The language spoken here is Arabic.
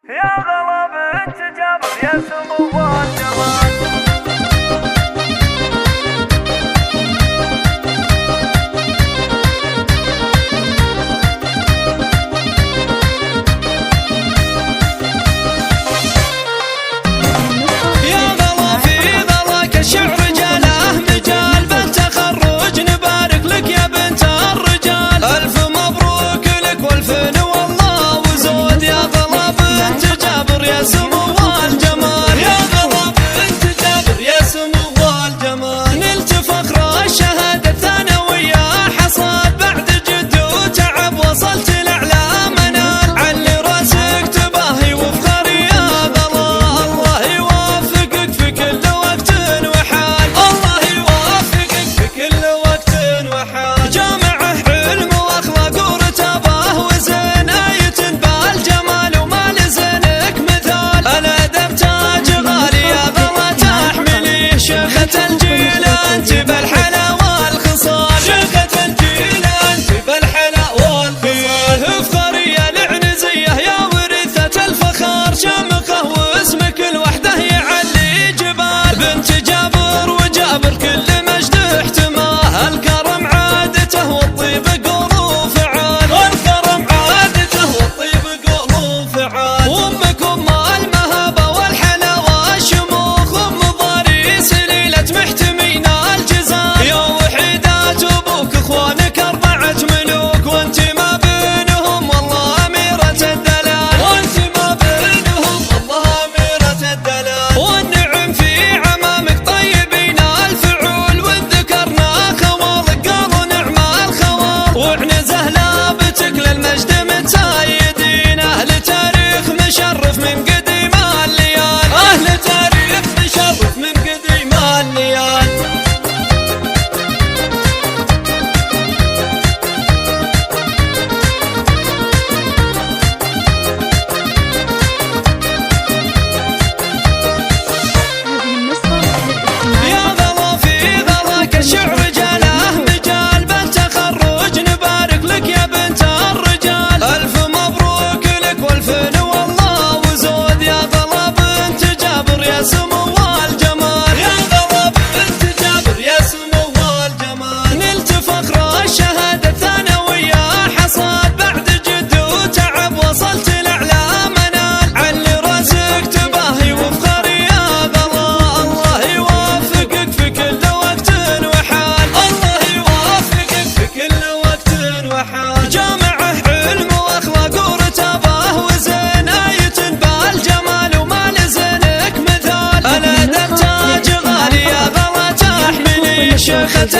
يا غلا بنت جابر يا سمو الجمال. يا غلا في غلاك الشعر جاله مجال، بنت تخرج نبارك لك يا بنت الرجال. ألف مبروك لك والفن والله وزود، يا غلا بنت جابر يا سمو الجمال. يا غلا بنت جابر يا سمو الجمال، نلت فخر الشهادة الثانوية حصاد، بعد جد وتعب وصلت لأعلى منال. علي راسك تباهي وفخر يا غلا، الله يوفقك في كل وقت وحال، الله يوفقك في كل وقت وحال. جامعه علم واخلاق ورتبه وزين، آية بالجمال وما لزنك مثال. الادب تاج غالي يا غلا تحمليه، شيخة الجيل انت بالحلا والخصال، شيخة الجيل انت بالحلا والخصال. افخرية العنزية يا ورثة الفخار، شمخه واسمك الوحده يعلي جبال. بنت جابر وجابر كل مجد احتماه، الكرم عادته والطيب قولوا فعال، الكرم عادته والطيب قولوا فعال. وامك ام المهابة والحلا والشموخ، ام ضريس ليلة محتمين الجزال. يا وحيدات ابوك اخوانك 4 ملوك، وانت ما بينهم والله اميرة الدلال، وانت ما بينهم والله اميرة الدلال. والنعم في عمامك طيبين الفعول، وذكرنا خوالك قالوا نعم الخوال. وعنزه لابتك للمجد متايدين، اهل تاريخ مشرف من قديم الليال، اهل تاريخ مشرف من قديم الليال. يا غلا في غلاك الشعر جاله مجال، بنت تخرج نبارك لك يا بنت الرجال. ألف مبروك لك والفن والله وزود، يا غلا بنت جابر يا سمو الجمال. يا غلا بنت جابر يا سمو الجمال، نلت فخر الشهادة الثانوية حصاد، بعد جد وتعب وصلت لأعلى منال. علي راسك تباهي وفخر يا غلا، الله يوفقك في كل وقت وحال، الله يوفقك في كل وقت وحال. جامعه علم واخلاق ورتبه وزين، آية بالجمال وما لزنك مثال. الادب تاج غالي يا غلا تحمليه، شيخة